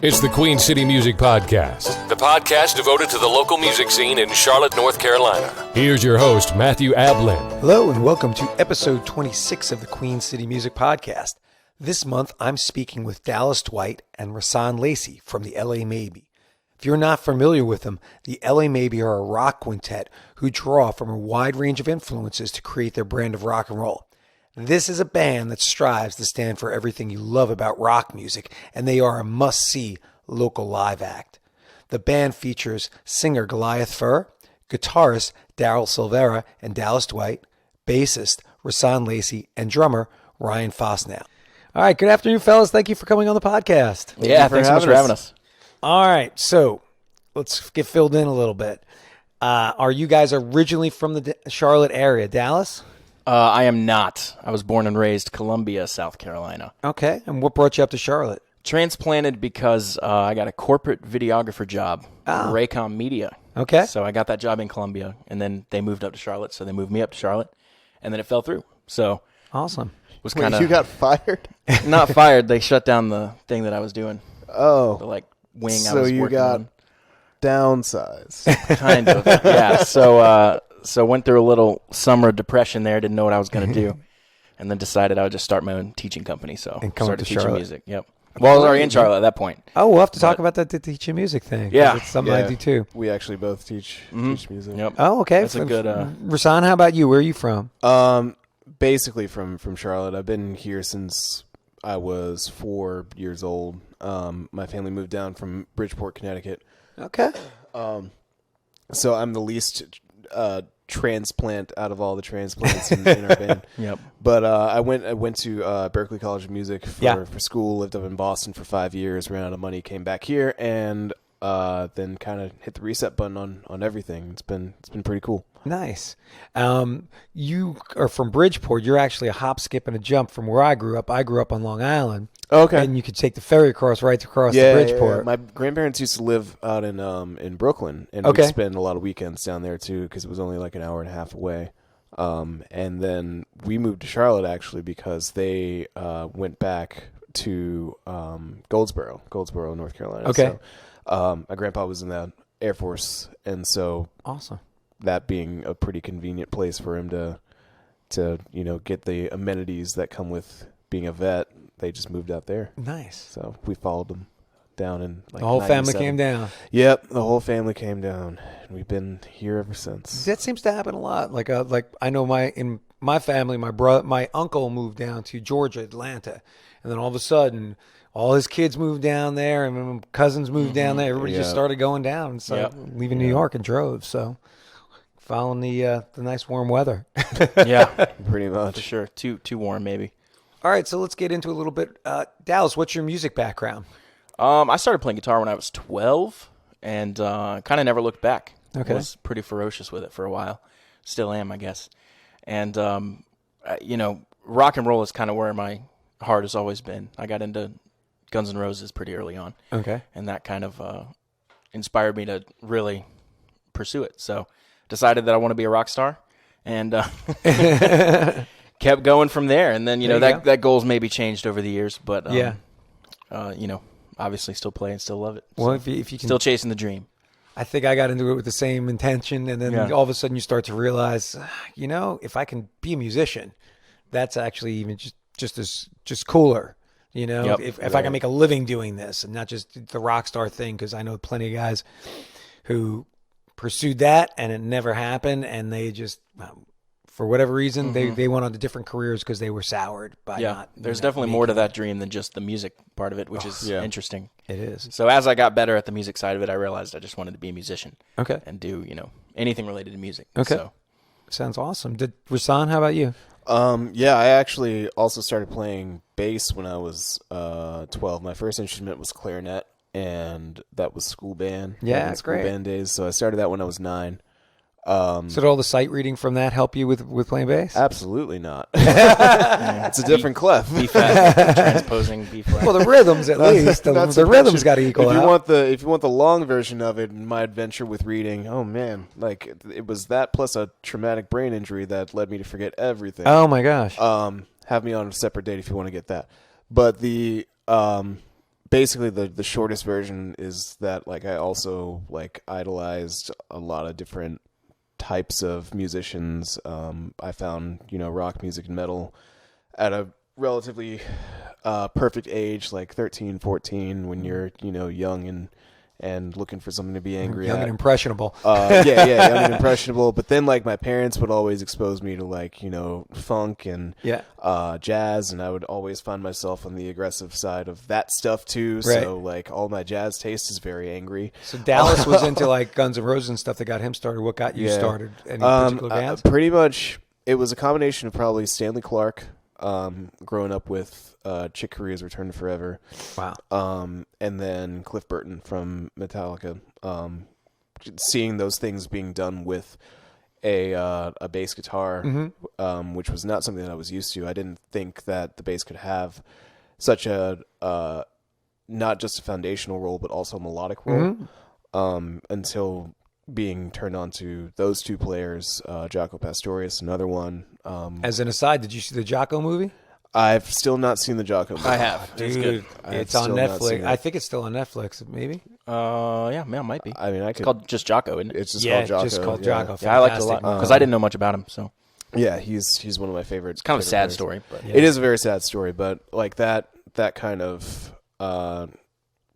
It's the Queen City Music Podcast, the podcast devoted to the local music scene in Charlotte, North Carolina. Here's your host, Matthew Ablan. Hello, and welcome to episode 26 of the Queen City Music Podcast. This month, I'm speaking with Dallas Dwight and Rahsaan Lacey from the LA Maybe. If you're not familiar with them, the LA Maybe are a rock quintet who draw from a wide range of influences to create their brand of rock and roll. This is a band that strives to stand for everything you love about rock music, and they are a must-see local live act. The band features singer Goliath Furr, guitarist Daryl Silvera and Dallas Dwight, bassist Rahsaan Lacey, and drummer Ryan Fosnell. All right, good afternoon, fellas. Thank you for coming on the podcast. Yeah, thanks so much for having us. All right, so let's get filled in a little bit. Are you guys originally from the Charlotte area, Dallas? I am not. I was born and raised Columbia, South Carolina. Okay, and what brought you up to Charlotte? Transplanted because I got a corporate videographer job at Rahsaan Media. Okay. So I got that job in Columbia, and then they moved up to Charlotte, so they moved me up to Charlotte, and then it fell through. So awesome. Was kind of you got fired? Not fired. They shut down the thing that I was doing. Oh. The wing so I was you working got on. downsized. Kind of. Yeah. So went through a little summer depression there, didn't know what I was going to do, and then decided I would just start my own teaching company, so and come started to teaching Charlotte. music. Yep. Well, I was already in Charlotte at that point. Oh, we'll have to talk about that teaching music thing. Yeah. It's something I do too. We actually both teach music. Yep. Oh, okay. That's a good... Rahsaan, how about you? Where are you from? Basically from Charlotte. I've been here since I was 4 years old. My family moved down from Bridgeport, Connecticut. Okay. So I'm the least transplant out of all the transplants in our band. Yep. But I went to Berklee College of Music for school, lived up in Boston for 5 years, ran out of money, came back here, and then kind of hit the reset button on everything. It's been pretty cool. Nice. You are from Bridgeport. You're actually a hop, skip, and a jump from where I grew up. I grew up on Long Island. Okay. And you could take the ferry across to Bridgeport. Yeah. My grandparents used to live out in Brooklyn, and Okay. we'd spend a lot of weekends down there too, because it was only like an hour and a half away. And then we moved to Charlotte actually because they went back to Goldsboro, North Carolina. Okay. So, my grandpa was in the Air Force, and so Awesome. that being a pretty convenient place for him to get the amenities that come with being a vet, they just moved out there. Nice. So we followed them down in The whole family 97. came down. Yep, the whole family came down, and we've been here ever since. That seems to happen a lot. Like I know in my family, my uncle moved down to Georgia, Atlanta, and then all of a sudden, all his kids moved down there, and my cousins moved down there. Everybody just started going down and started leaving New York in droves. So, following the nice warm weather. Yeah. Pretty much. For sure. Too warm, maybe. All right, so let's get into a little bit. Dallas, what's your music background? I started playing guitar when I was 12, and kind of never looked back. Okay. I was pretty ferocious with it for a while. Still am, I guess. And, rock and roll is kind of where my heart has always been. I got into Guns N' Roses pretty early on. Okay. And that kind of inspired me to really pursue it. So decided that I want to be a rock star, and kept going from there. And then, that goal's maybe changed over the years, but, obviously still play and still love it. Well, So if you can, still chasing the dream. I think I got into it with the same intention, and then all of a sudden you start to realize, if I can be a musician, that's actually even just cooler. Yep. If I can make a living doing this and not just the rock star thing, because I know plenty of guys who pursued that and it never happened, and they just for whatever reason they went on to different careers because they were soured by not. There's definitely more to that dream than just the music part of it, which is interesting. It is. So as I got better at the music side of it, I realized I just wanted to be a musician. Okay. And do anything related to music. Okay. So. Sounds awesome. Rahsaan, how about you? I actually also started playing bass when I was 12. My first instrument was clarinet, and that was school band. Yeah, that's school great. band days. So I started that when I was 9. So did all the sight reading from that help you with playing bass? Absolutely not. It's a different clef. B flat, transposing B flat. Well, the rhythms at least. The rhythms got to equal out. If you want the long version of it, my adventure with reading, oh man, like it was that plus a traumatic brain injury that led me to forget everything. Oh my gosh. Have me on a separate date if you want to get that. But the basically the shortest version is that like I also like idolized a lot of different types of musicians. I found, rock music and metal at a relatively perfect age, like 13, 14, when you're, young and looking for something to be angry young at. and impressionable. Young and impressionable. But then, like, my parents would always expose me to, like, funk and jazz, and I would always find myself on the aggressive side of that stuff, too. Right. So, like, all my jazz taste is very angry. So Dallas was into, like, Guns N' Roses and stuff that got him started. What got you started? Any particular bands? Pretty much, it was a combination of probably Stanley Clarke, growing up with Chick Corea's Return to Forever. Wow. And then Cliff Burton from Metallica. Seeing those things being done with a bass guitar, which was not something that I was used to. I didn't think that the bass could have such a not just a foundational role, but also a melodic role, until being turned on to those two players, Jaco Pastorius, another one. As an aside, did you see the Jaco movie? I've still not seen the Jaco movie. I have. Dude, it's on Netflix. I think it's still on Netflix, maybe. Yeah, it might be. I mean, It's called just Jaco, isn't it? It's just called Jaco. Just called Jaco. Yeah, I liked it a lot because I didn't know much about him. So Yeah, he's one of my favorites. it's kind of a sad story, but It is a very sad story, but like that kind of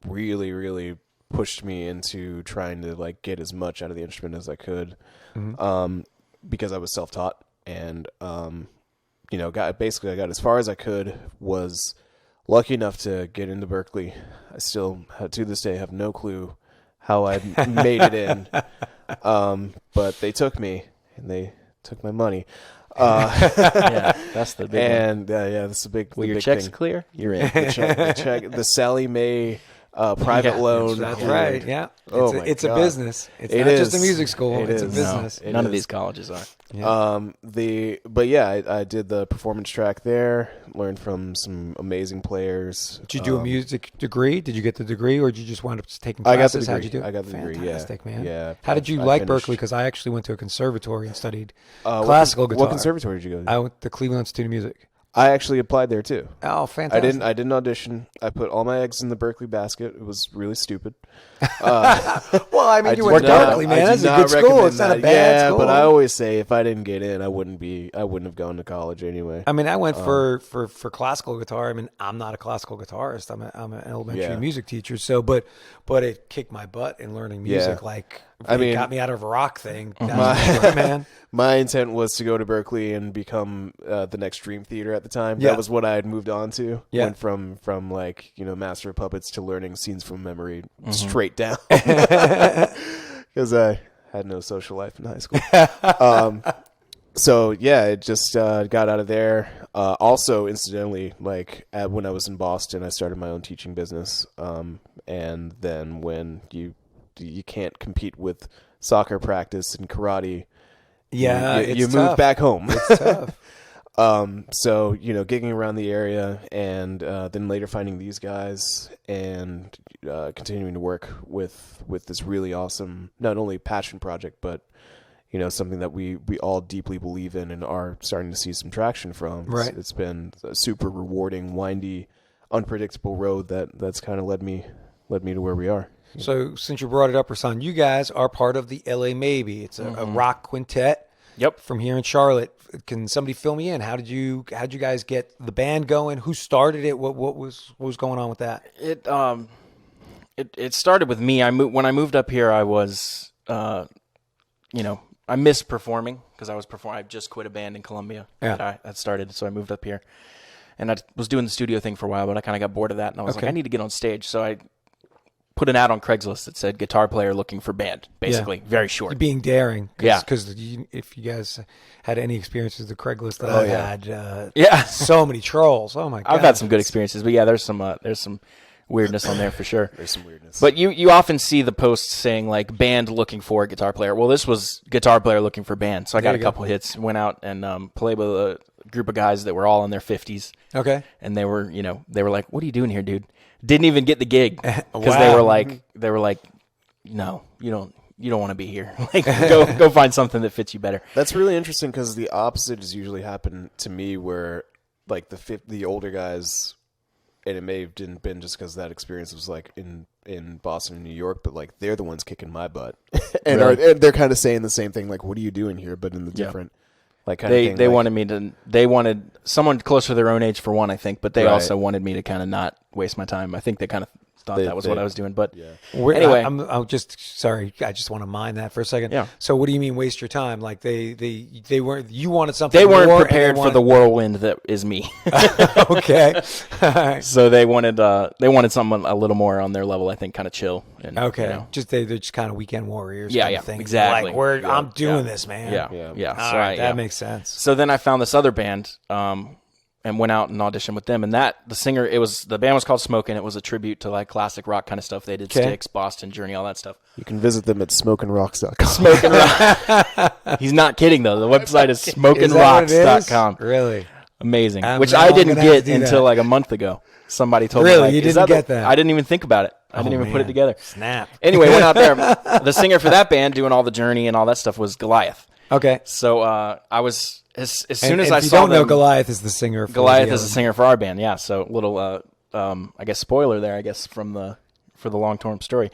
really, really pushed me into trying to like get as much out of the instrument as I could, because I was self-taught and I got as far as I could. Was lucky enough to get into Berklee. I still, to this day, have no clue how I made it in, but they took me and they took my money. yeah, that's the big one. And that's the big. Well, the your big check's thing. clear. You're in. The check, the Sally Mae private loan. That's right. Yeah. Oh it's my a God. business. It's It not just a is. music school. It It's a is. business. None of these colleges are. Yeah. I did the performance track there. Learned from some amazing players. Did you do a music degree? Did you get the degree, or did you just wind up taking I classes? got the How'd degree. you do it? I got the degree. Fantastic, man. Yeah. How did you I like finished. Berklee? Because I actually went to a conservatory and studied What classical guitar. What conservatory did you go to? I went to Cleveland Institute of Music. I actually applied there too. Oh, fantastic! I didn't audition. I put all my eggs in the Berklee basket. It was really stupid. Well, I mean, you went to not- Berklee, I man. do That's a not good school. recommend It's not a that. bad school. But I always say if I didn't get in, I wouldn't have gone to college anyway. I mean, I went for classical guitar. I mean, I'm not a classical guitarist. I'm an elementary music teacher. So, but it kicked my butt in learning music. Yeah. Like, I it mean, got me out of a rock thing. That was man. My intent was to go to Berklee and become the next Dream Theater at the time. Yeah. That was what I had moved on to. Yeah. Went from like, Master of Puppets to learning scenes from memory straight down. Because I had no social life in high school. So yeah, it just got out of there. Also, incidentally, like when I was in Boston, I started my own teaching business. And then when you can't compete with soccer practice and karate, Yeah, you it's move tough. back home. It's tough. So gigging around the area, and then later finding these guys, and continuing to work with this really awesome, not only passion project, but something that we all deeply believe in and are starting to see some traction from. Right. It's been a super rewarding, windy, unpredictable road that's kind of led me to where we are. So, since you brought it up, Rahsaan, you guys are part of the LA Maybe. It's a rock quintet. Yep. From here in Charlotte. Can somebody fill me in? How'd you guys get the band going? Who started it? What was going on with that? It started with me. When I moved up here, I was I missed performing because I was performing. I just quit a band in Columbia that started, so I moved up here, and I was doing the studio thing for a while, but I kind of got bored of that, and I was like, I need to get on stage, so I put an ad on Craigslist that said guitar player looking for band, basically. Very short. You're being daring. Yeah. Because if you guys had any experiences with Craigslist that I had, so many trolls. Oh, my God. I've had some good experiences, but yeah, there's some weirdness on there for sure. There's some weirdness. But you often see the posts saying like band looking for a guitar player. Well, this was guitar player looking for band. So I got a couple hits, went out and played with a group of guys that were all in their 50s. Okay. And they were like, "What are you doing here, dude?" Didn't even get the gig because Wow. they were like, "No, you don't want to be here. Like go find something that fits you better." That's really interesting because the opposite has usually happened to me, where like the older guys and it may have didn't been just because that experience was like in Boston and New York, but like they're the ones kicking my butt, and and they're kind of saying the same thing, like, "What are you doing here?" But in the different, like kind of thing. They wanted me to. They wanted someone closer to their own age for one, I think, but they also wanted me to kind of not waste my time. I think they kind of thought that was what I was doing, but anyway, I'm just sorry. I just want to mind that for a second. Yeah. So what do you mean waste your time? Like they weren't. You wanted something. They weren't prepared for the whirlwind that is me. Okay. All right. So they wanted something a little more on their level. I think, kind of chill. And, okay. They're just kind of weekend warriors. Yeah. kind Yeah. of thing. Exactly. Like I'm doing this, man. Yeah. All right, that makes sense. So then I found this other band. And went out and auditioned with them, and the band was called Smokin'. It was a tribute to like classic rock kind of stuff. They did Styx, Boston, Journey, all that stuff. You can visit them at smokinrocks.com. Smokin' Rock. He's not kidding though. The website is smokinrocks.com. Really amazing. Which I didn't get until like a month ago. Somebody told me. Really, you didn't get that? I didn't even think about it. I didn't even put it together. Snap. Anyway, went out there. The singer for that band doing all the Journey and all that stuff was Goliath. Okay. So I was. As soon as I saw them, if you don't know, Goliath is the singer. Goliath is the singer for our band, yeah. So little, I guess spoiler there, I guess for the long term story.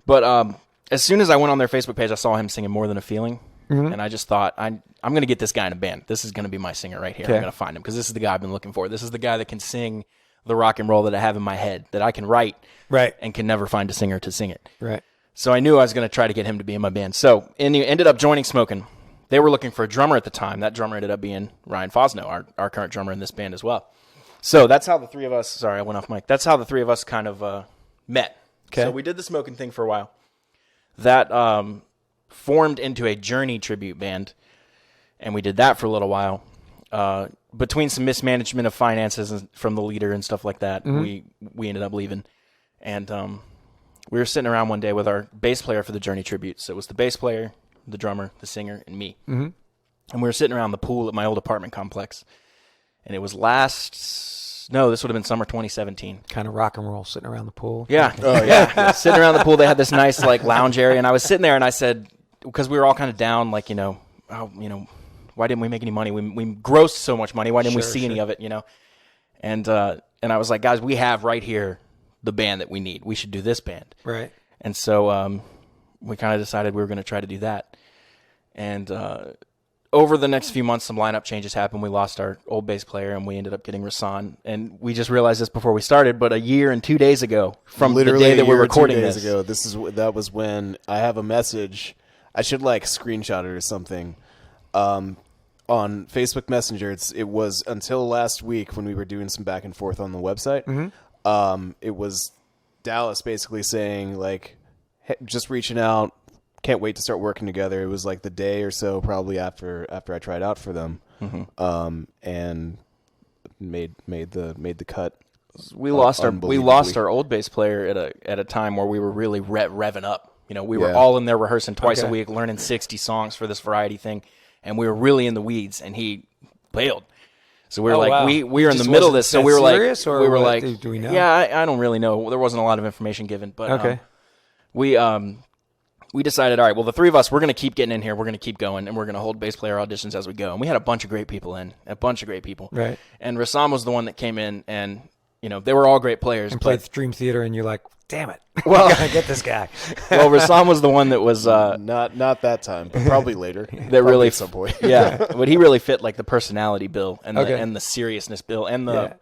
But as soon as I went on their Facebook page, I saw him singing "More Than a Feeling," and I just thought, I'm going to get this guy in a band. This is going to be my singer right here. I'm going to find him because this is the guy I've been looking for. This is the guy that can sing the rock and roll that I have in my head that I can write, and can never find a singer to sing it. Right. So I knew I was going to try to get him to be in my band. So and he ended up joining Smokin'. They were looking for a drummer at the time. That drummer ended up being Ryan Fosno, our current drummer in this band as well. So that's how the three of us, sorry, I went off mic. That's how the three of us kind of met. Okay. So we did the Smokin' thing for a while. That formed into a Journey tribute band, and we did that for a little while. Between some mismanagement of finances from the leader and stuff like that, we ended up leaving. And we were sitting around one day with our bass player for the Journey tribute. So it was the bass player, the drummer, the singer, and me. Mm-hmm. And we were sitting around the pool at my old apartment complex. And it was this would have been summer 2017. Kind of rock and roll, sitting around the pool. Yeah. Oh, yeah. Sitting around the pool, they had this nice like lounge area. And I was sitting there and I said, because we were all kind of down, like, why didn't we make any money? We grossed so much money. Why didn't we see any of it, And I was like, guys, we have right here the band that we need. We should do this band. Right. And so we kind of decided we were going to try to do that. And over the next few months, some lineup changes happened. We lost our old bass player, and we ended up getting Rahsaan. And we just realized this before we started, but a year and 2 days ago, from literally the day that we're recording 2 days this. ago, that was when I have a message. I should like screenshot it or something. On Facebook Messenger, it was until last week when we were doing some back and forth on the website. Mm-hmm. It was Dallas basically saying like, hey, just reaching out. Can't wait to start working together. It was like the day or so probably after I tried out for them, and made the cut. We lost our old bass player at a time where we were really revving up. We were all in there rehearsing twice a week, learning 60 songs for this variety thing, and we were really in the weeds. And he bailed. So we were we were in the middle of this. So we were serious, like, we were like, do we know? Yeah, I don't really know. There wasn't a lot of information given, but we decided, all right, well, the three of us, we're going to keep getting in here. We're going to keep going, and we're going to hold bass player auditions as we go. And we had a bunch of great people in, Right. And Rahsaan was the one that came in, and, they were all great players. And played Dream Theater, and you're like, damn it. Well, we got to get this guy. Well, Rahsaan was the one that was... not that time, but probably later. That really... at some point. Yeah, but he really fit, like, the personality bill and the seriousness bill and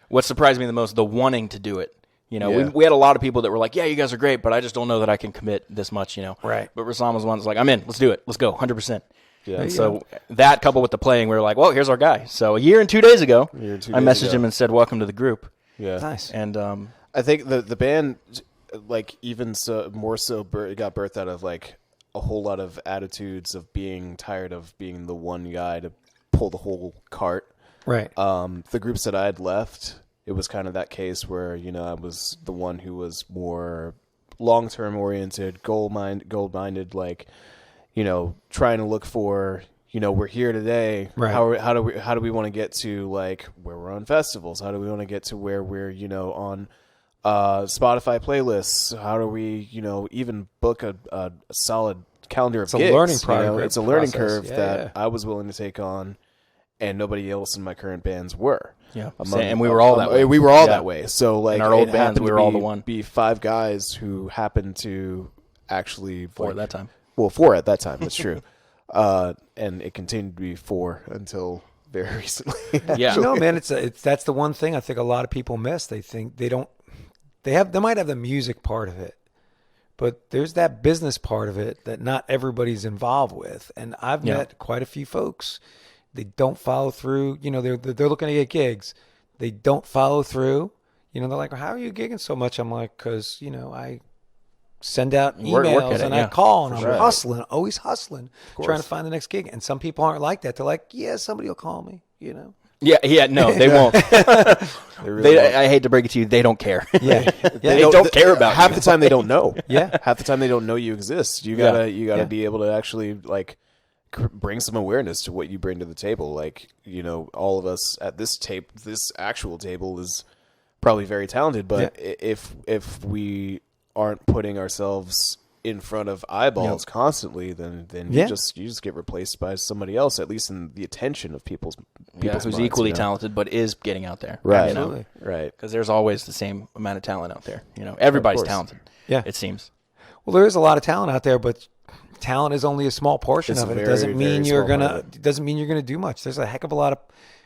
what surprised me the most, the wanting to do it. We had a lot of people that were like, yeah, you guys are great, but I just don't know that I can commit this much, Right. But Rahsaan was one that's like, I'm in. Let's do it. Let's go. 100%. Yeah. And so that coupled with the playing, we were like, well, here's our guy. So a year and 2 days ago, I messaged him and said, welcome to the group. Yeah. Nice. And I think the band, like, even so more so, it got birthed out of, like, a whole lot of attitudes of being tired of being the one guy to pull the whole cart. Right. The groups that I had left... It was kind of that case where, I was the one who was more long-term oriented, goal-minded, like, trying to look for, we're here today. Right. How do we want to get to, like, where we're on festivals? How do we want to get to where we're, on Spotify playlists? How do we, even book a solid calendar of gigs? It's a learning process. It's a learning curve that I was willing to take on. and nobody else in my current bands were. Yeah, and we were all that way. We were all that way. So like in our old bands, we were all the one. Be 5 guys who happened to actually 4 at that time. Well, 4 at that time. That's true. And it continued to be 4 until very recently. Yeah, man, it's that's the one thing I think a lot of people miss. They think they might have the music part of it, but there's that business part of it that not everybody's involved with. And I've met quite a few folks. They don't follow through. They're looking to get gigs. They don't follow through. They're like, "How are you gigging so much?" I'm like, "Cause I send out emails and I call and I'm hustling, always hustling, trying to find the next gig." And some people aren't like that. They're like, "Yeah, somebody will call me." Yeah, no, they won't. I hate to break it to you, they don't care. Yeah, they don't care about half you. the time. They don't know. Yeah, half the time they don't know you exist. You gotta be able to actually like bring some awareness to what you bring to the table. Like all of us at this actual table is probably very talented, but if we aren't putting ourselves in front of eyeballs constantly, then you just get replaced by somebody else, at least in the attention of people's who's minds, equally talented but is getting out there, right? Right, because there's always the same amount of talent out there. Everybody's talented. Yeah, it seems. Well, there is a lot of talent out there, but talent is only a small portion of it. It doesn't mean you're gonna do much. There's a heck of a lot of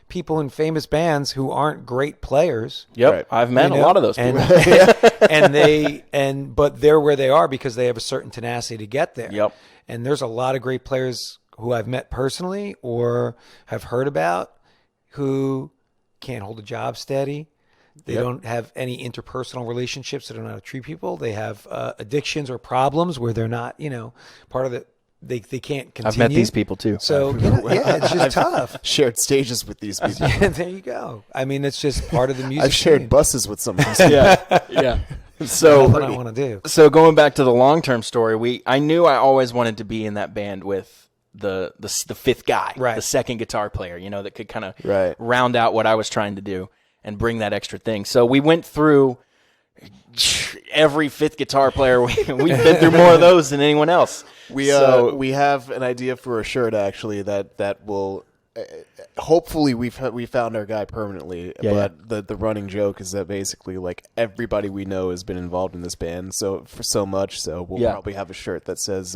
people in famous bands who aren't great players. Yep, right. I've met a lot of those people, but they're where they are because they have a certain tenacity to get there. Yep. And there's a lot of great players who I've met personally or have heard about who can't hold a job steady. They don't have any interpersonal relationships. They don't know how to treat people. They have addictions or problems where they're not, part of the. They can't continue. I've met these people too. So it's just tough. Shared stages with these people. There you go. I mean, it's just part of the music. I've shared scene. buses with some of these. Yeah. So that's what I want to do. So going back to the long-term story, I knew I always wanted to be in that band with the fifth guy, the second guitar player, that could kind of round out what I was trying to do and bring that extra thing. So we went through every fifth guitar player. We've been through more of those than anyone else. We have an idea for a shirt actually that will hopefully we found our guy permanently. But the running joke is that basically like everybody we know has been involved in this band so much we'll probably have a shirt that says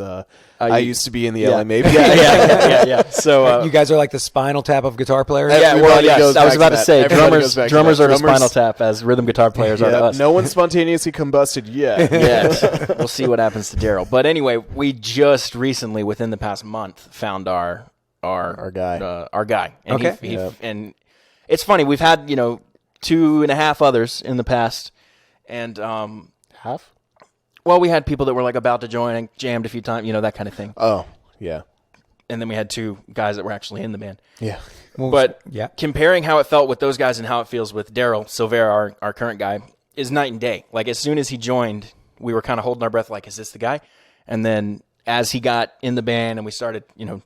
I used to be in the LA maybe. Yeah. So you guys are like the Spinal Tap of guitar players. Yeah, well, yes. I was about to say drummers are the Spinal Tap as rhythm guitar players are to us. No one's spontaneously combusted yet. Yet. We'll see what happens to Daryl. But anyway, we just recently, within the past month, found our guy. And and it's funny, we've had 2.5 others in the past, and half. Well, we had people that were like about to join and jammed a few times, that kind of thing. Oh, yeah. And then we had 2 guys that were actually in the band. Yeah. But comparing how it felt with those guys and how it feels with Daryl Silvera, our current guy, is night and day. Like as soon as he joined, we were kind of holding our breath like, is this the guy? And then as he got in the band and we started,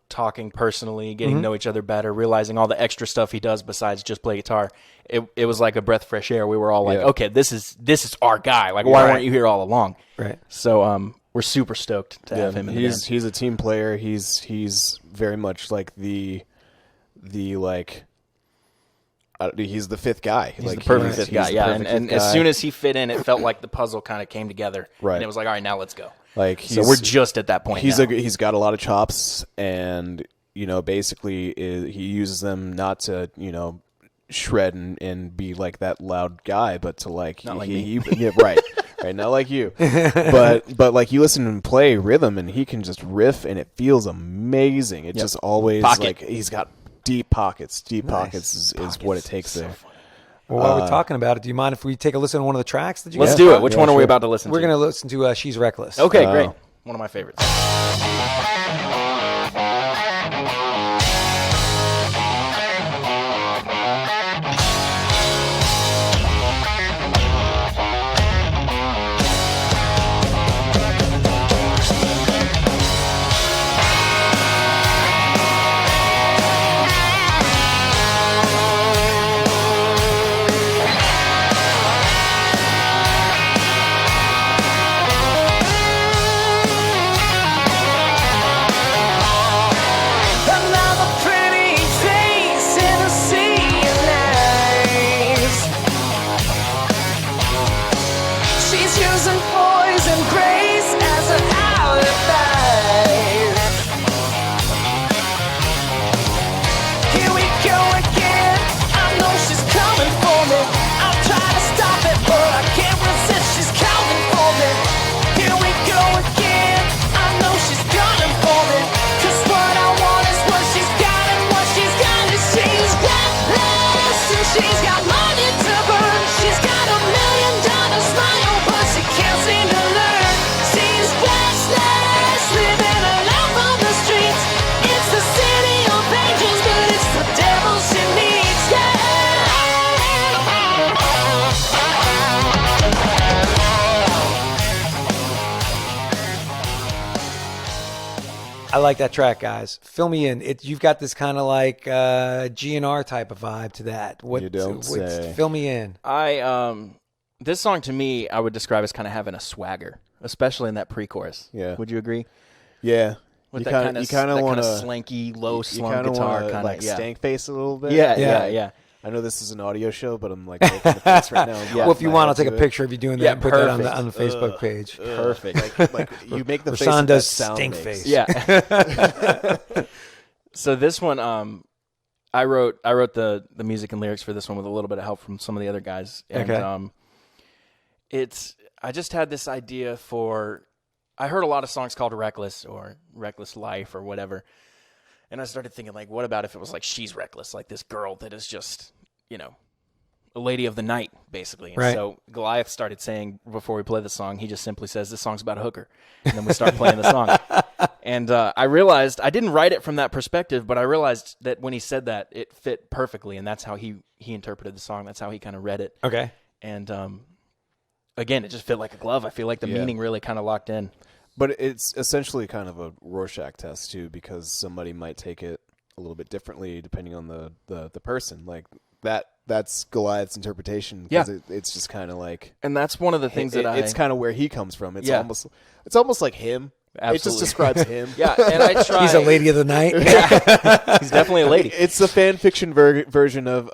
talking personally, getting to know each other better, realizing all the extra stuff he does besides just play guitar, it was like a breath of fresh air. We were all like, okay, this is our guy. Like, why weren't you here all along? Right. So we're super stoked to have him in the band. He's a team player. He's very much like the like. He's the fifth guy. He's the perfect fifth guy. Yeah, and as soon as he fit in, it felt like the puzzle kind of came together. Right. And it was like, all right, now let's go. So we're just at that point. He's got a lot of chops, and basically he uses them not to shred and be like that loud guy, but to like not like me. Right, not like you, but like you listen to him play rhythm, and he can just riff, and it feels amazing. It just always like he's got deep pockets. Deep pockets is what it takes there. Funny. Well, while we're talking about it, do you mind if we take a listen to one of the tracks that you Let's do it. Which one are we about to listen to? We're going to listen to She's Reckless. Okay, great. One of my favorites. go again. I know she's coming for me. I'll try to stop it, but I can't resist. She's coming for me. Here we go again. I know she's coming for me. 'Cause what I want is what she's got, and what she's got is she's reckless, and she's got money to burn. She's got $1 million smile, but she can't seem to learn. She's restless, living a life on the streets. It's the city of angels, but it's the devil she needs. I like that track, guys. Fill me in. You've got this kind of like GNR type of vibe to that. You don't say. Fill me in. This song to me, I would describe as kind of having a swagger, especially in that pre-chorus. Yeah. Would you agree? Yeah. With you that kind of want to slanky, low slung you guitar, kind of like yeah. stank face a little bit. Yeah. I know this is an audio show, but I'm like making the face right now. Well, if you want, I'll take a picture of you doing that and put that on the Facebook page. Perfect. Like you make the face Rahsaan that does sound stink makes. face. Yeah. So this one, I wrote the music and lyrics for this one with a little bit of help from some of the other guys. And, Okay. I just had this idea I heard a lot of songs called Reckless or Reckless Life or whatever. And I started thinking, like, what about if it was like she's reckless, like this girl that is just, a lady of the night, basically. And Right. so Goliath started saying, before we play the song, he just simply says, this song's about a hooker. And then we start playing the song. And I realized, I didn't write it from that perspective, but I realized that when he said that, it fit perfectly. And that's how he interpreted the song. That's how he kind of read it. Okay. And again, it just fit like a glove. I feel like the meaning really kind of locked in. But it's essentially kind of a Rorschach test too, because somebody might take it a little bit differently depending on the person. Like that's Goliath's interpretation. Yeah, it's just kind of like, and that's one of the things it's kind of where he comes from. It's almost like him. Absolutely. It just describes him. Yeah, and I try. He's a lady of the night. He's definitely a lady. It's the fan fiction version of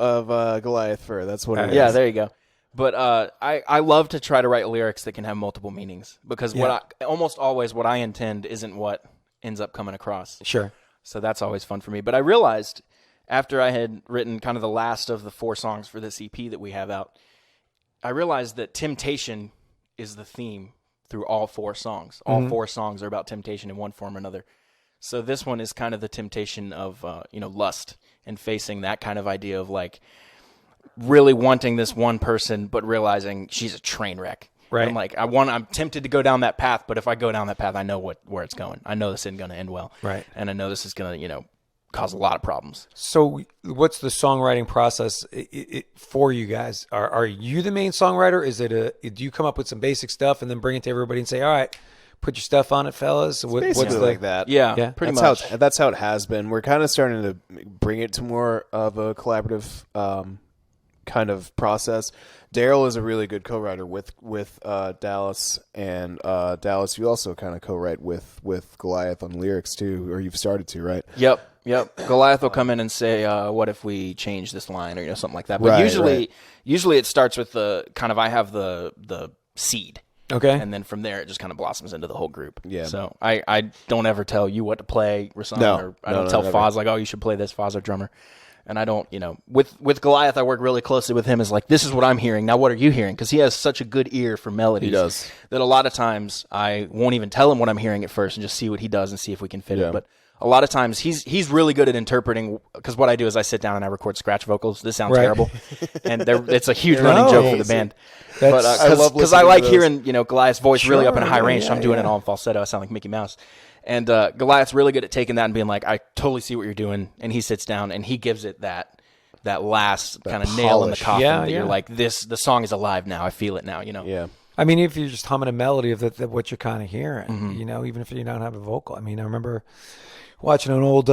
Goliath fur. That's what it is. Yeah, there you go. But I love to try to write lyrics that can have multiple meanings, because almost always what I intend isn't what ends up coming across. Sure. So that's always fun for me. But I realized after I had written kind of the last of the 4 songs for this EP that we have out, I realized that temptation is the theme through all 4 songs. All 4 songs are about temptation in one form or another. So this one is kind of the temptation of lust, and facing that kind of idea of like really wanting this one person, but realizing she's a train wreck. Right. I'm like, I'm tempted to go down that path, but if I go down that path, I know where it's going. I know this isn't going to end well. Right. And I know this is going to, cause a lot of problems. So what's the songwriting process for you guys? Are you the main songwriter? Do you come up with some basic stuff and then bring it to everybody and say, all right, put your stuff on it, fellas? What's like that? Yeah, pretty much. That's how it has been. We're kind of starting to bring it to more of a collaborative kind of process. Daryl is a really good co-writer with Dallas, and Dallas, you also kind of co-write with Goliath on lyrics too, or you've started to, right? Yep. Goliath will come in and say, "What if we change this line?" or something like that. But usually it starts with the kind of, I have the seed. Okay. And then from there, it just kind of blossoms into the whole group. Yeah. So I don't ever tell you what to play, Rahsaan, or I don't tell never. Foz, like, oh, you should play this, Foz, our drummer. And I don't, with Goliath, I work really closely with him. Is like, this is what I'm hearing. Now, what are you hearing? Because he has such a good ear for melodies. He does. That a lot of times I won't even tell him what I'm hearing at first and just see what he does and see if we can fit it. But a lot of times he's really good at interpreting, because what I do is I sit down and I record scratch vocals. This sounds terrible. And it's a huge running joke for the band. But because I like hearing, Goliath's voice really up in a high range, so I'm doing it all in falsetto. I sound like Mickey Mouse. And Goliath's really good at taking that and being like, I totally see what you're doing. And he sits down and he gives it that last kind of nail in the coffin that you're like, the song is alive now. I feel it now, Yeah. I mean, if you're just humming a melody of what you're kind of hearing, even if you don't have a vocal. I mean, I remember watching an old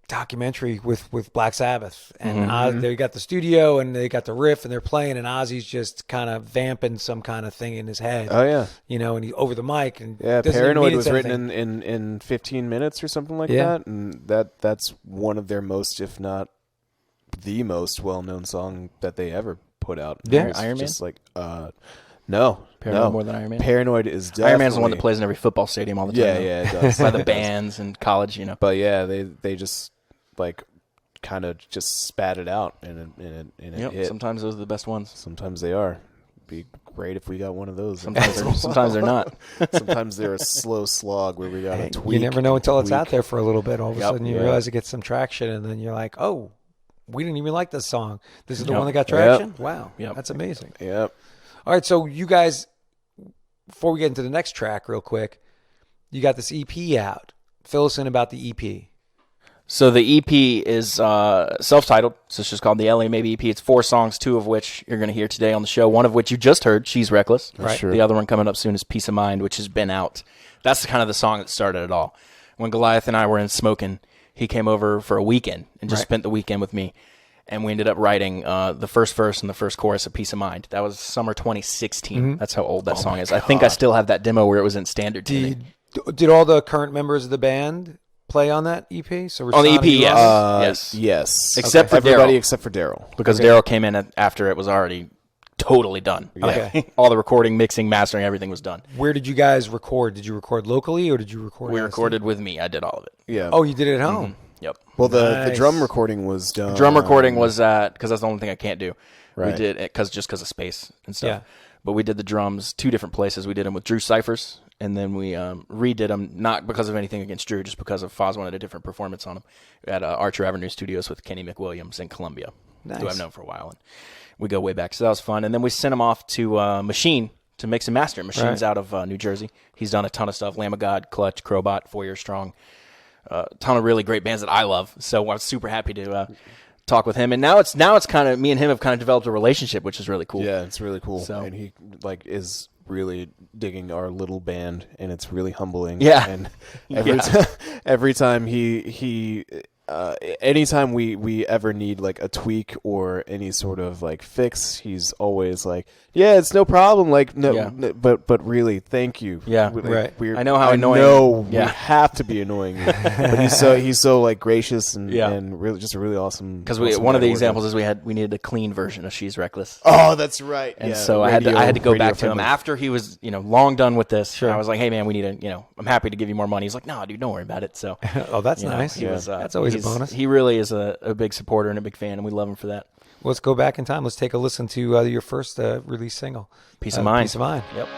documentary with Black Sabbath, and they got the studio and they got the riff and they're playing, and Ozzy's just kind of vamping some kind of thing in his head. Oh yeah, and he over the mic, and Paranoid was written in 15 minutes or something like that, and that's one of their most, if not the most well-known song that they ever put out. Yeah, Iron Man. Just like no, Paranoid more than Iron Man. Paranoid is definitely Iron Man's the one that plays in every football stadium all the time. Yeah, it does. By the bands in college, But yeah, they just like kind of just spat it out and it hit. Sometimes those are the best ones. Sometimes they are. Be great if we got one of those. Sometimes they're not. Sometimes they're a slow slog where we got to tweak. You never know until it's out there for a little bit. All of a sudden you Yeah. realize it gets some traction, and then you're like, oh, we didn't even like this song. This is the one that got traction? Yep. Wow. Yep. That's amazing. Yep. All right, so you guys, before we get into the next track real quick, you got this EP out. Fill us in about the EP. So the EP is self-titled, so it's just called the LA Maybe EP. It's 4 songs, 2 of which you're going to hear today on the show, one of which you just heard, She's Reckless. Right. Sure. The other one coming up soon is Peace of Mind, which has been out. That's kind of the song that started it all. When Goliath and I were in Smokin', he came over for a weekend and just spent the weekend with me, and we ended up writing the first verse and the first chorus of Peace of Mind. That was summer 2016. That's how old that song is. I think I still have that demo where it was in standard tuning. Did all the current members of the band play on that EP? So On the Rahsaan EP, and you yes. on it? Yes. Except for everybody Daryl. except for Daryl. Because Daryl came in after it was already totally done. Okay. All the recording, mixing, mastering, everything was done. Where did you guys record? Did you record locally or did you record? We in a recorded with me. I did all of it. Yeah. Oh, you did it at home. Yep. Well, the Nice. drum recording was done. Drum recording was because that's the only thing I can't do. Right. We did it just because of space and stuff. Yeah. But we did the drums 2 different places. We did them with Drew Cyphers, and then we redid them, not because of anything against Drew, just because of Foz wanted a different performance on them at Archer Avenue Studios with Kenny McWilliams in Columbia, who I've known for a while. And we go way back, so that was fun. And then we sent him off to Machine to mix and master. Machine's out of New Jersey. He's done a ton of stuff: Lamb of God, Clutch, Crowbot, 4 Years Strong. A ton of really great bands that I love. So I was super happy to talk with him. And now it's kind of me and him have kind of developed a relationship, which is really cool. Yeah, it's really cool. So- And he is really digging our little band, and it's really humbling. Yeah. And every time he anytime we ever need like a tweak or any sort of like fix, he's always like, yeah, it's no problem. Like, no, Yeah. but really, thank you. Yeah. Right. I know how annoying- know Yeah. we have to be annoying you. But he's so like gracious and, Yeah. and really just a really awesome. Because awesome one of guy the to work examples with. is we needed a clean version of She's Reckless. Oh, that's right. And Yeah, so I had to go back to him radio-friendly. after he was, long done with this. Sure. I was like, hey man, we need I'm happy to give you more money. He's like, no, dude, don't worry about it. So Oh, that's you know, nice. he was, That's always a bonus. He really is a big supporter and a big fan, and we love him for that. Let's go back in time. Let's take a listen to your first release single, Peace of Mind. Peace of Mind. Yep.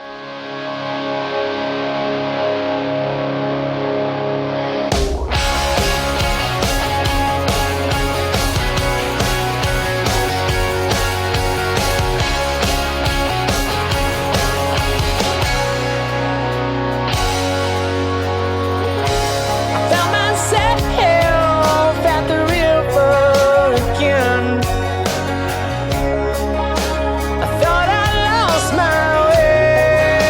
Found myself at the river again. I thought I lost my way.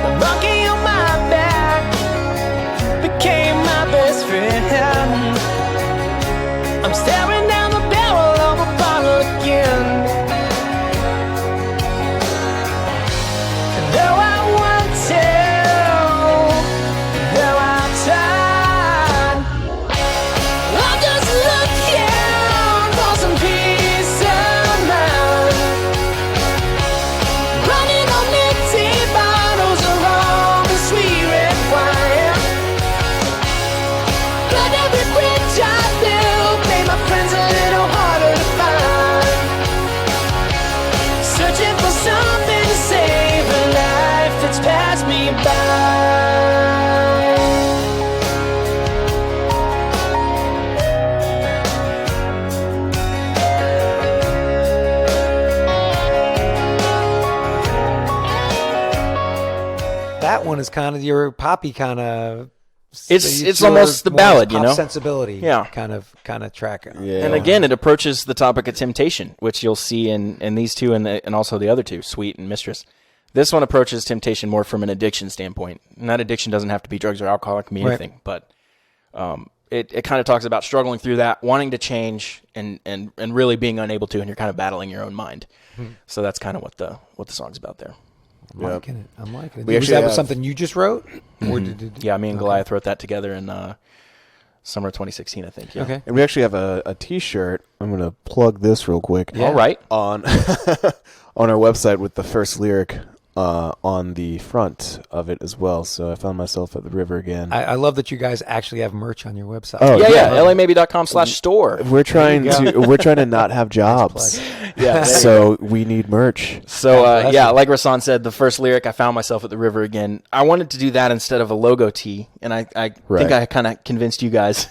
The monkey on my back became my best friend. I'm staring down the barrel of a bottle again. Though I want to, though I tried, I'm just looking for some peace of mind. Running on empty bottles of rum and sweet red wine. But every bridge I built made my friends a little harder to find. Searching for something to save a life that's passed me by. That one is kind of your poppy kind of. It's almost the ballad, sensibility. Yeah. kind of track. Yeah. And again, it approaches the topic of temptation, which you'll see in these two and also the other two, Sweet and Mistress. This one approaches temptation more from an addiction standpoint. And that addiction doesn't have to be drugs or alcohol. It can be Right. anything. But it kind of talks about struggling through that, wanting to change, and really being unable to, and you're kind of battling your own mind. So that's kind of what the song's about there. I'm liking it. I'm liking it. We Was actually that have- something you just wrote? Or did Yeah, me and Goliath wrote that together in summer 2016, I think. Yeah. Okay. And we actually have a T-shirt. I'm going to plug this real quick. All right. On on our website with the first lyric on the front of it as well. So I found myself at the river again. I love that you guys actually have merch on your website. Oh, yeah. LAmaybe.com/store. We're trying to not have jobs. Yeah. So we need merch. So, like Rahsaan said, the first lyric, I found myself at the river again. I wanted to do that instead of a logo tee, and I think I kind of convinced you guys.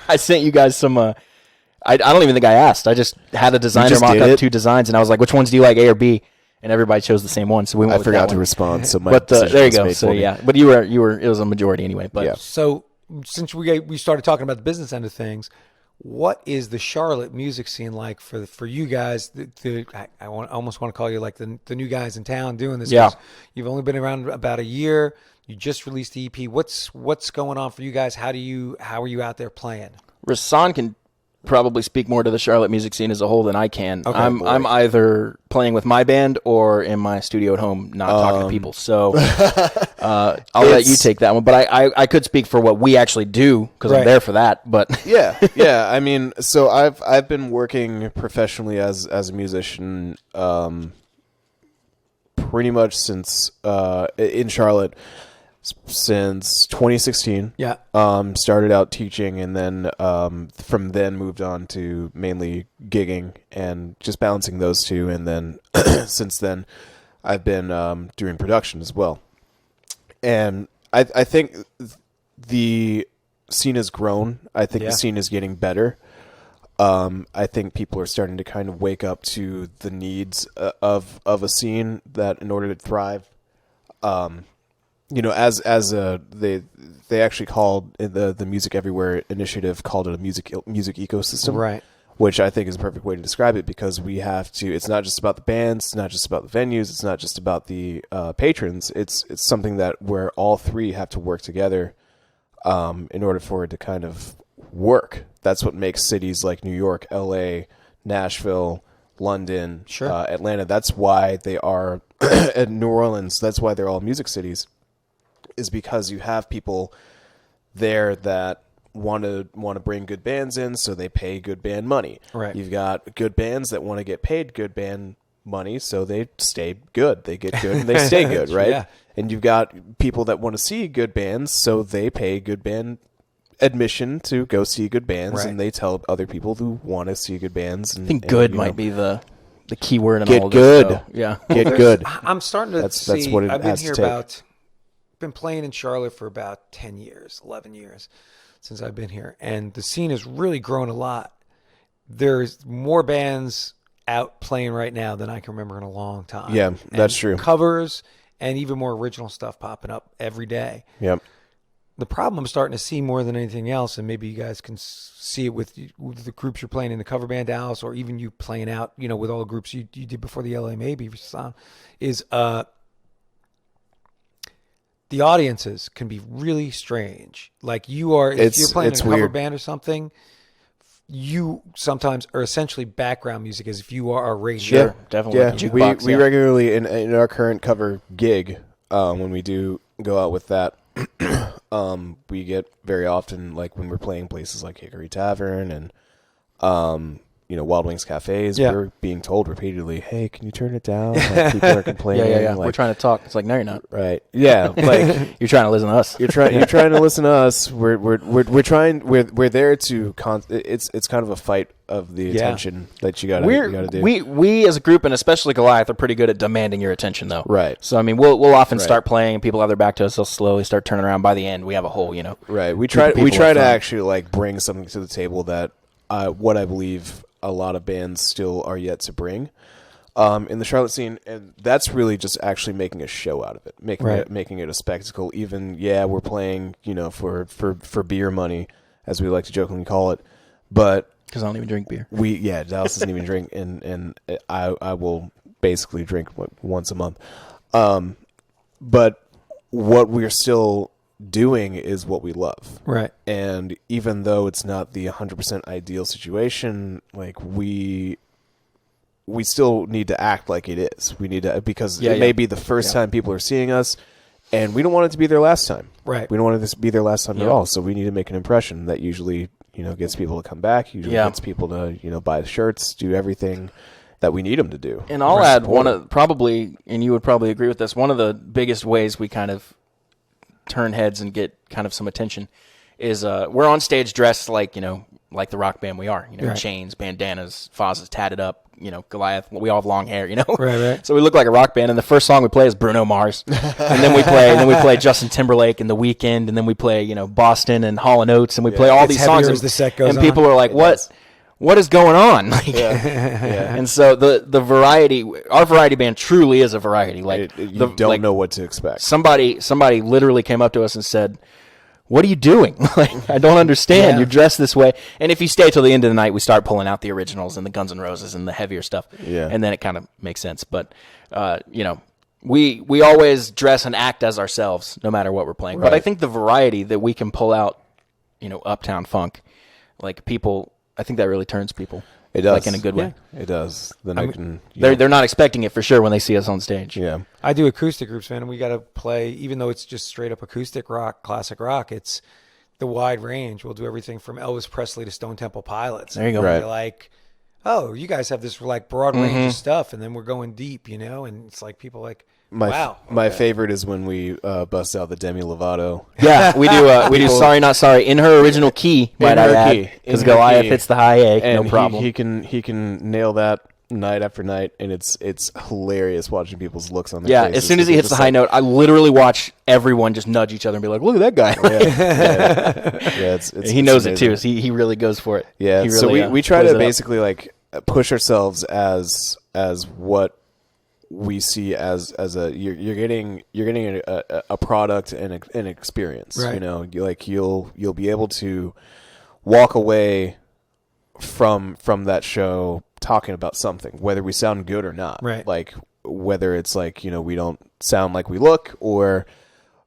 I sent you guys some, I don't even think I asked. I just had a designer mock up 2 designs, and I was like, which ones do you like, A or B? And everybody chose the same one, so we went with that one. I forgot to respond, so my but decision there you was go. made So for me. yeah, but you were it was a majority anyway. But Yeah. So since we started talking about the business end of things, what is the Charlotte music scene like for you guys? I almost want to call you like the new guys in town doing this. Yeah. You've only been around about a year. You just released the EP. What's going on for you guys? How are you out there playing? Rahsaan can probably speak more to the Charlotte music scene as a whole than I can. Okay, I'm either playing with my band or in my studio at home, not talking to people. So I'll let you take that one. But I could speak for what we actually do because I'm there for that. But yeah. I mean, so I've been working professionally as a musician pretty much since in Charlotte since 2016. Yeah. Started out teaching, and then from then moved on to mainly gigging and just balancing those two. And then since then, I've been doing production as well. And I think the scene has grown. I think the scene is getting better. I think people are starting to kind of wake up to the needs of a scene that in order to thrive. They actually called the Music Everywhere initiative called it a music ecosystem, Right. Which I think is a perfect way to describe it, because we have to. It's not just about the bands, it's not just about the venues, it's not just about the patrons. It's something that where all three have to work together in order for it to kind of work. That's what makes cities like New York, LA, Nashville, London, Atlanta. That's why they are at New Orleans. That's why they're all music cities. Is because you have people there that want to bring good bands in, so they pay good band money. Right. You've got good bands that want to get paid good band money, so they stay good. They get good and they stay good, right? Yeah. And you've got people that want to see good bands, so they pay good band admission to go see good bands, and they tell other people who want to see good bands. And, I think good might be the key word in get all of good. this. So, yeah. Get good. I'm starting to see. That's what it I've been has here to take. about. Been playing in Charlotte for about 10 years, 11 years since I've been here, and the scene has really grown a lot. There's more bands out playing right now than I can remember in a long time. Yeah, that's true. Covers and even more original stuff popping up every day. Yep. The problem I'm starting to see more than anything else, and maybe you guys can see it with the groups you're playing in the cover band Dallas, or even you playing out, with all the groups you did before the LA Maybe song, is the audiences can be really strange. Like if you're playing in a cover band or something, you sometimes are essentially background music as if you are a radio. Sure, definitely. Yeah, Like a jukebox, we regularly in our current cover gig, when we do go out with that, we get very often, like when we're playing places like Hickory Tavern and Wild Wings cafes, we're being told repeatedly, "Hey, can you turn it down?" Like, people are complaining. Yeah. Like, We're trying to talk. It's like, no, you're not. right? Yeah, like You're trying to listen to us. you're trying to listen to us. We're trying. We're there to. It's kind of a fight of the attention that you gotta do. We as a group, and especially Goliath, are pretty good at demanding your attention, though. Right. So I mean, we'll often start playing, and people have their back to us. They'll slowly start turning around. By the end, we have a whole, Right. We group of try people to up front. actually like bring something to the table that what I believe a lot of bands still are yet to bring in the Charlotte scene, and that's really just actually making a show out of it, making it a spectacle. Even we're playing for beer money, as we like to jokingly call it, but because I don't even drink beer. Dallas doesn't even drink, and I will basically drink once a month, but what we're still doing is what we love. Right. And even though it's not the 100% ideal situation, like we still need to act like it is. We need to, because it may be the first time people are seeing us, and we don't want it to be their last time. Right. We don't want it to be their last time at all. So we need to make an impression that usually, gets people to come back, usually gets people to, buy the shirts, do everything. that we need them to do. And I'll add and you would probably agree with this, one of the biggest ways we kind of turn heads and get kind of some attention is we're on stage dressed like the rock band we are, chains, bandanas, Foz's tatted up, Goliath. We all have long hair, Right. So we look like a rock band, and the first song we play is Bruno Mars, and then we play Justin Timberlake and The Weeknd, and then we play Boston and Hall & Oates, and we play all these songs. As the set goes and people are like, what is going on? And so the variety, our variety band truly is a variety. Like you don't know what to expect. Somebody literally came up to us and said, "What are you doing? Like, I don't understand. You're dressed this way." And if you stay till the end of the night, we start pulling out the originals and the Guns N' Roses and the heavier stuff. Yeah. And then it kind of makes sense. But we always dress and act as ourselves, no matter what we're playing. Right. But I think the variety that we can pull out, Uptown Funk, like people. I think that really turns people. It does. Like in a good way. It does. Then they're not expecting it for sure when they see us on stage. Yeah. I do acoustic groups, man, and we got to play, even though it's just straight up acoustic rock, classic rock, it's the wide range. We'll do everything from Elvis Presley to Stone Temple Pilots. There you go. And Right. like, oh, you guys have this like broad range of stuff, and then we're going deep, and it's like people like, wow. My favorite is when we bust out the Demi Lovato. Yeah, we do. We do. Sorry, not sorry. In her original key, might I add, because Goliath hits the high A, and no problem. He can nail that night after night, and it's hilarious watching people's looks on their faces. As soon as he hits the high note, I literally watch everyone just nudge each other and be like, "Look at that guy!" He knows it too. So he really goes for it. Yeah. He So really, we try plays to it up. basically like push ourselves as what we see as a you're getting a product and an experience. Right. You'll be able to walk away from that show talking about something, whether we sound good or not. Right. Like whether it's like we don't sound like we look, or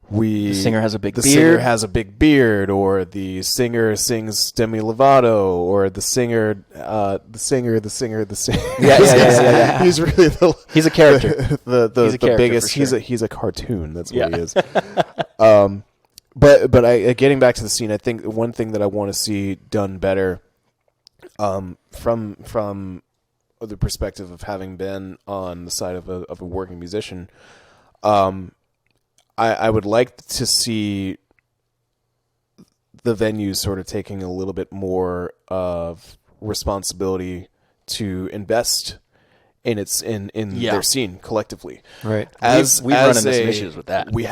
the singer has a big beard, or the singer sings Demi Lovato, or the singer. Yeah. He's really He's a character. the character biggest. for sure. He's a cartoon. That's what he is. But getting back to the scene, I think one thing that I want to see done better, from the perspective of having been on the side of a working musician, I would like to see the venues sort of taking a little bit more of responsibility to invest in their scene collectively. Right. We've run into some issues with that. We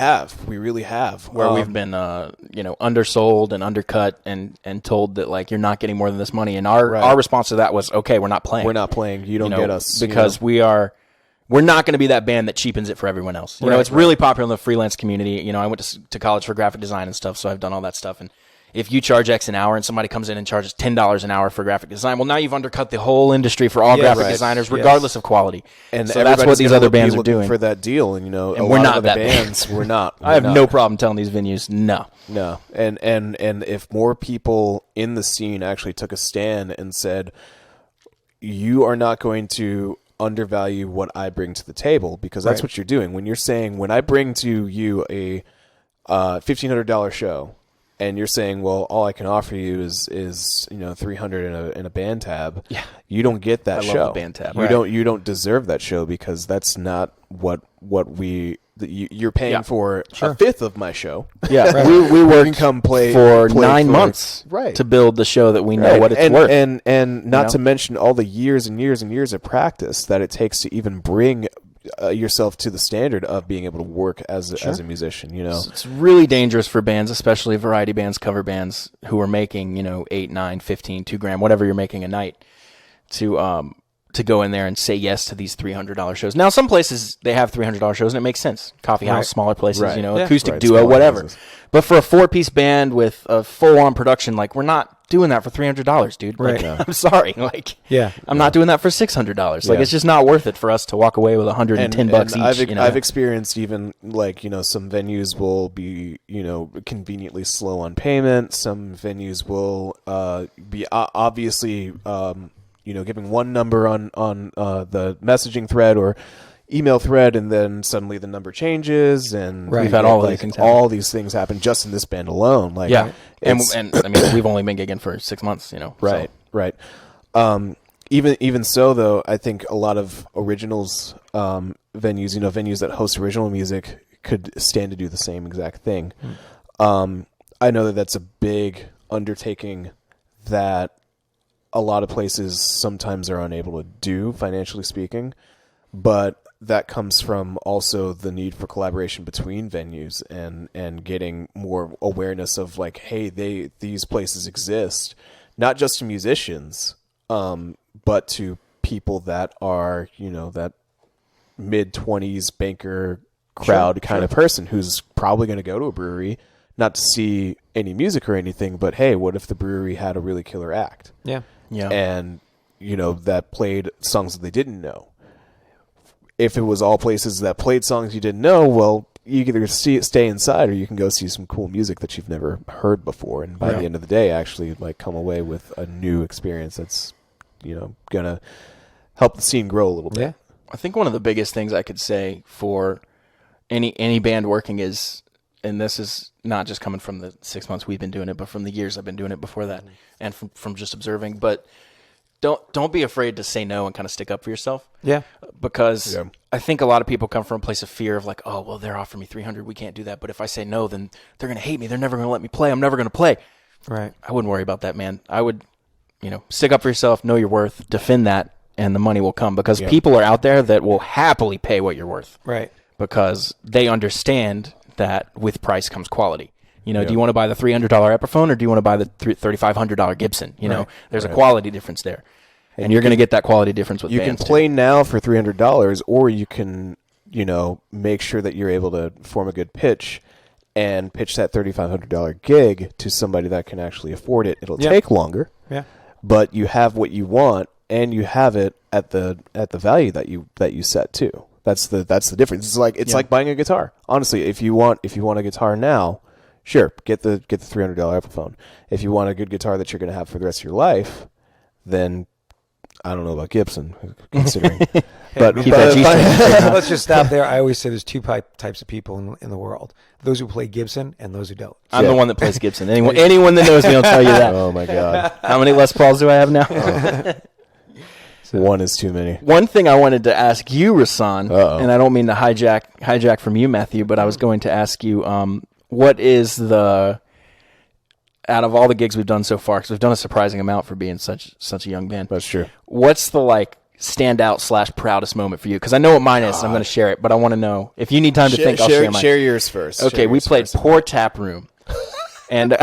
really have. Where we've been, undersold and undercut and told that like you're not getting more than this money. And our response to that was, okay, we're not playing. We're not playing. You don't get us because we're not going to be that band that cheapens it for everyone else. It's really popular in the freelance community. I went to college for graphic design and stuff, so I've done all that stuff. And if you charge X an hour and somebody comes in and charges $10 an hour for graphic design, well, now you've undercut the whole industry for all graphic designers, regardless of quality. And so that's what these other bands are looking doing for that deal. And and we're not that bands. We're not. I have no problem telling these venues no. And if more people in the scene actually took a stand and said, you are not going to undervalue what I bring to the table, because that's what you're doing when you're saying, when I bring to you a $1,500 show, and you're saying, well, all I can offer you is $300 in a band tab. Yeah, you don't get that show. I love the band tab. You don't deserve that show, because that's not what you're paying for a fifth of my show. Yeah, we worked for 9 months to build the show that we know what it's worth. And not to mention all the years and years and years of practice that it takes to even bring yourself to the standard of being able to work as a musician. It's really dangerous for bands, especially variety bands, cover bands, who are making $8, $9, $15, $2,000, whatever you're making a night, to go in there and say yes to these $300 shows. Now, some places they have $300 shows and it makes sense. Coffee house, smaller places, acoustic duo, whatever. Houses. But for a 4-piece band with a full-on production, like, we're not doing that for $300, dude. Right. Like, I'm sorry. Like, I'm not doing that for $600. Like, it's just not worth it for us to walk away with $110 each. I've experienced even some venues will be conveniently slow on payment. Some venues will be obviously giving one number on the messaging thread or email thread, and then suddenly the number changes, and we've had all these things happen. All these things happen just in this band alone. And I mean, we've only been gigging for 6 months, Right. Even so, though, I think a lot of originals venues, venues that host original music could stand to do the same exact thing. I know that that's a big undertaking that a lot of places sometimes are unable to do, financially speaking, but that comes from also the need for collaboration between venues and getting more awareness of like, hey, these places exist, not just to musicians, but to people that are, that mid-20s banker crowd kind of person who's probably going to go to a brewery, not to see any music or anything, but hey, what if the brewery had a really killer act? Yeah. And, that played songs that they didn't know. If it was all places that played songs you didn't know, well, you can either stay inside or you can go see some cool music that you've never heard before. And by the end of the day, actually like come away with a new experience that's, going to help the scene grow a little bit. Yeah. I think one of the biggest things I could say for any band working is, and this is not just coming from the 6 months we've been doing it, but from the years I've been doing it before that, and from just observing. But don't be afraid to say no and kind of stick up for yourself. Yeah. Because I think a lot of people come from a place of fear of like, oh, well, they're offering me $300, we can't do that. But if I say no, then they're going to hate me. They're never going to let me play. I'm never going to play. Right. I wouldn't worry about that, man. I would, stick up for yourself, know your worth, defend that, and the money will come. Because people are out there that will happily pay what you're worth. Right. Because they understand that with price comes quality. Do you want to buy the $300 Epiphone or do you want to buy the $3,500 Gibson? There's a quality difference there. And you're going to get that quality difference with bands. You can play now for $300, or you can, make sure that you're able to form a good pitch and pitch that $3,500 gig to somebody that can actually afford it. It'll take longer. Yeah. But you have what you want, and you have it at the value that you set too. That's the difference. It's like buying a guitar. Honestly, if you want a guitar now, sure, get the $300 Epiphone. If you want a good guitar that you're going to have for the rest of your life, then I don't know about Gibson, considering. But let's just stop there. I always say there's two types of people in the world: those who play Gibson and those who don't. I'm the one that plays Gibson. Anyone that knows me will tell you that. Oh my God! How many Les Pauls do I have now? One is too many. One thing I wanted to ask you, Rahsaan, and I don't mean to hijack from you, Matthew, but I was going to ask you, what is out of all the gigs we've done so far, because we've done a surprising amount for being such a young band. That's true. What's the standout / proudest moment for you? Because I know what mine is, and I'm going to share it, but I want to know. If you need time to think, I'll share mine. Share yours first. Okay, we played Poor Tap Room. And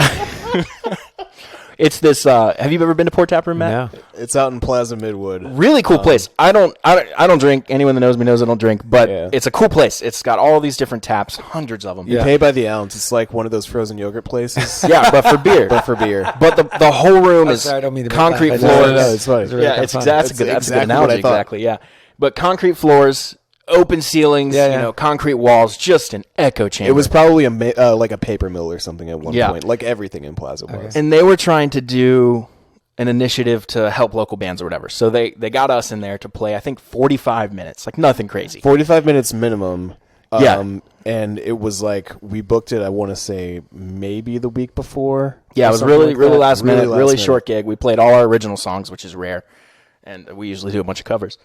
it's this. Have you ever been to Poor Tap Room, Matt? No. It's out in Plaza Midwood. Really cool place. I don't drink. Anyone that knows me knows I don't drink, but it's a cool place. It's got all these different taps, hundreds of them. You pay by the ounce. It's like one of those frozen yogurt places. Yeah, but for beer. But the whole room is sorry, I don't mean to concrete make floors. No, it's funny. Yeah, it's exactly that's a good analogy. Exactly. Yeah, but concrete floors, open ceilings, concrete walls, just an echo chamber. It was probably like a paper mill or something at one point, like everything in Plaza was. And they were trying to do an initiative to help local bands or whatever. So they got us in there to play, I think, 45 minutes, like nothing crazy. 45 minutes minimum. Yeah. And it was like, we booked it, I want to say, maybe the week before. Yeah, it was really last minute, really short gig. We played all our original songs, which is rare. And we usually do a bunch of covers.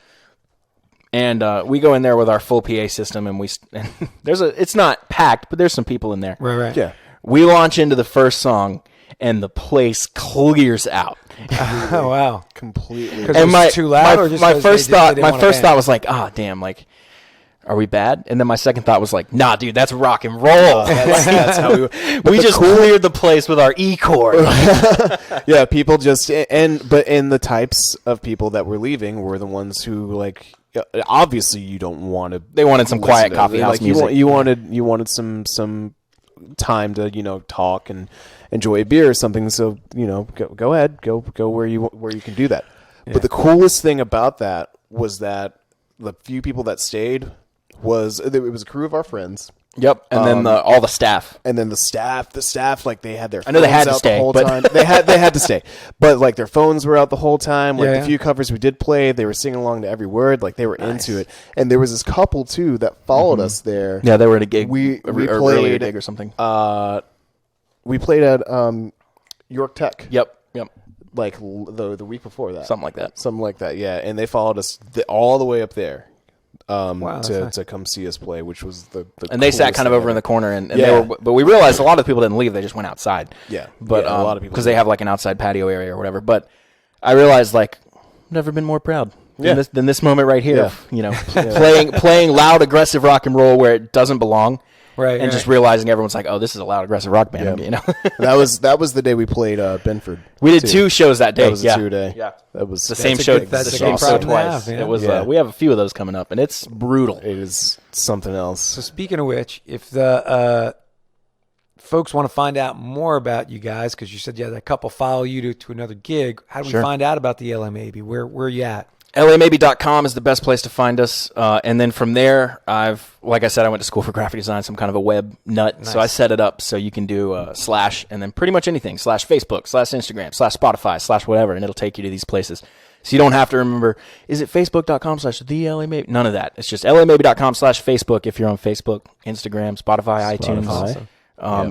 And we go in there with our full PA system, and it's not packed, but there's some people in there. Right. Yeah. We launch into the first song, and the place clears out. Oh wow! Completely. Because it was too loud. Or just my first thought was like, damn, like, are we bad? And then my second thought was like, nah, dude, that's rock and roll. That's how we just cleared the place with our E chord. Yeah, people just but the types of people that were leaving were the ones who obviously you don't want to. They wanted some quiet coffee house music. You wanted some time to talk and enjoy a beer or something. So go ahead, go where you can do that. Yeah. But the coolest thing about that was that the few people that stayed it was a crew of our friends. Yep, and then all the staff, and then the staff, like they had their. I know they had to stay the whole but time. They had to stay, but like their phones were out the whole time. Like the few covers we did play, they were singing along to every word. Like they were into it. And there was this couple too that followed us there. Yeah, they were at a gig. We played a gig or something. We played at York Tech. Yep. like the week before that. Something like that. Yeah. And they followed us all the way up there. Wow, to come see us play, which was the and they sat kind of over in the corner, and they were, but we realized a lot of people didn't leave; they just went outside. Yeah, but a lot of people because they have like an outside patio area or whatever. But I realized like never been more proud than this moment right here. Yeah. You know, playing loud, aggressive rock and roll where it doesn't belong. Right, and just realizing everyone's like, "Oh, this is a loud, aggressive rock band." Yeah. You know, that was the day we played Benford. We did 2 shows that day. That was a 2-day. Yeah, that was the same show. That's the a same good show problem to twice. have, yeah. It was. We have a few of those coming up, and it's brutal. It is something else. So speaking of which, if the folks want to find out more about you guys, because you said you had a couple follow you to another gig, how do we find out about the LMAB? Where are you at? LAmaybe.com is the best place to find us. And then from there, like I said, I went to school for graphic design, so I'm kind of a web nut. Nice. So I set it up so you can do / and then pretty much anything, / Facebook, / Instagram, / Spotify, / whatever, and it'll take you to these places. So you don't have to remember, is it facebook.com / the LAmaybe? None of that. It's just LAmaybe.com / Facebook if you're on Facebook, Instagram, Spotify. iTunes. Awesome.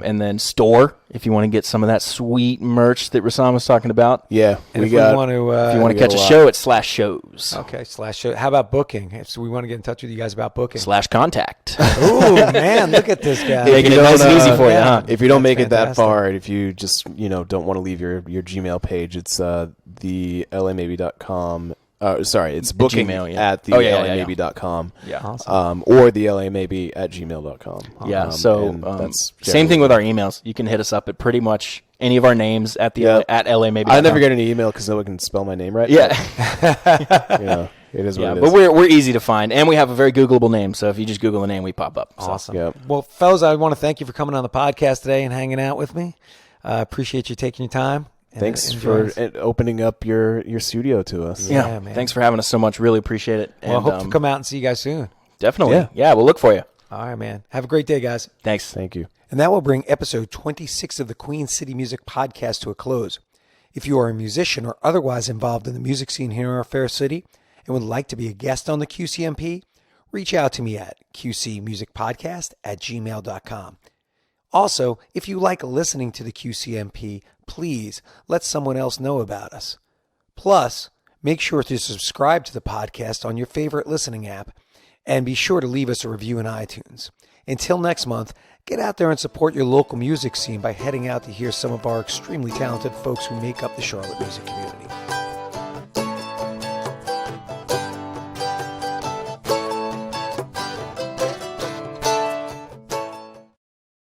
And then store if you want to get some of that sweet merch that Rahsaan was talking about. Yeah, and if you want to catch a show, it's /shows. Okay, /show. How about booking? So we want to get in touch with you guys about booking. /contact. Ooh, man, look at this guy. Making it nice and easy for you, huh? If you don't make it that far, if you just don't want to leave your Gmail page, it's the LAmaybe.com. Sorry, it's booking Gmail, at the LAmaybe.com. Yeah. Awesome. Or the LAmaybe at gmail.com. Yeah, so that's same thing with our emails. You can hit us up at pretty much any of our names at the at LAmaybe. I never get an email because no one can spell my name right. Yeah. It is what it is. But we're easy to find, and we have a very Googleable name, so if you just Google the name, we pop up. So. Awesome. Yep. Well, fellas, I want to thank you for coming on the podcast today and hanging out with me. Appreciate you taking your time. Thanks for opening up your studio to us. Yeah, man. Thanks for having us so much. Really appreciate it. Well, I hope to come out and see you guys soon. Definitely. Yeah, we'll look for you. All right, man. Have a great day, guys. Thanks. Thank you. And that will bring episode 26 of the Queen City Music Podcast to a close. If you are a musician or otherwise involved in the music scene here in our fair city and would like to be a guest on the QCMP, reach out to me at qcmusicpodcast@gmail.com. Also, if you like listening to the QCMP, please let someone else know about us. Plus, make sure to subscribe to the podcast on your favorite listening app and be sure to leave us a review in iTunes. Until next month, get out there and support your local music scene by heading out to hear some of our extremely talented folks who make up the Charlotte music community.